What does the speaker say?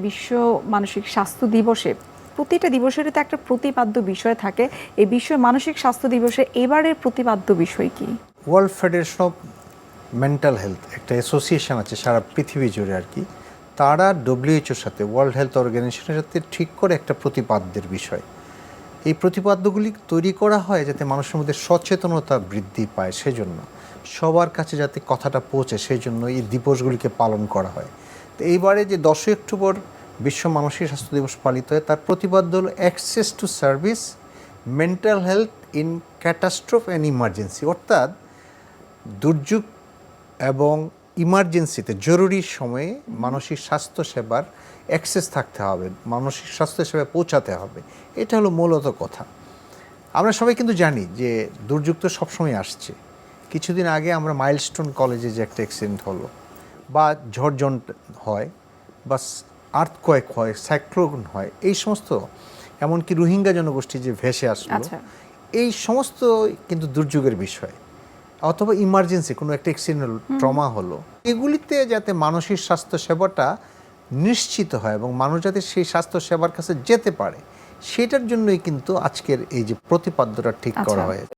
বিশ্ব মানসিক স্বাস্থ্য দিবসে প্রতিটা দিবসেরই তো একটা প্রতিপাদ্য বিষয় থাকে। এই বিশ্ব মানসিক স্বাস্থ্য দিবসে এবারের প্রতিপাদ্য বিষয় কি? World federation of mental health একটা অ্যাসোসিয়েশন আছে সারা পৃথিবী জুড়ে আর কি, তারা ডব্লিউএইচওর সাথে ওয়ার্ল্ড হেলথ অর্গানাইজেশনের সাথে ঠিক করে একটা প্রতিপাদ্যের বিষয়। এই প্রতিপাদ্যগুলি তৈরি করা হয় যাতে মানুষের মধ্যে সচেতনতা বৃদ্ধি পায়, সেজন্য সবার কাছে যাতে কথাটা পৌঁছে সেই জন্য এই দিবসগুলিকে পালন করা হয়। তো এইবারে যে 10 অক্টোবর বিশ্ব মানসিক স্বাস্থ্য দিবস পালিত হয় তার প্রতিপাদ্য হলো access to service mental health in catastrophe and emergency, অর্থাৎ দুর্যোগ এবং ইমার্জেন্সিতে জরুরি সময়ে মানসিক স্বাস্থ্য সেবার অ্যাক্সেস থাকতে হবে, মানসিক স্বাস্থ্য সেবায় পৌঁছাতে হবে। এটা হলো মূলত কথা। আমরা সবাই কিন্তু জানি যে দুর্যোগ তো সবসময় আসছে। কিছুদিন আগে আমরা মাইলস্টোন কলেজে যে একটা অ্যাক্সিডেন্ট হলো, বা ঝড় হয়, বা আর্থকোয়েক হয়, সাইক্লোন হয়, এই সমস্ত, এমনকি রোহিঙ্গা জনগোষ্ঠী যে ভেসে আসলো, এই সমস্ত কিন্তু দুর্যোগের বিষয়। অথবা ইমার্জেন্সি কোনো একটা অ্যাক্সিডেন্ট হলো, ট্রমা হলো, এগুলিতে যাতে মানসিক স্বাস্থ্য সেবাটা নিশ্চিত হয় এবং মানুষ যাতে সেই স্বাস্থ্য সেবার কাছে যেতে পারে, সেটার জন্যই কিন্তু আজকের এই যে প্রতিপাদ্যটা ঠিক করা হয়েছে।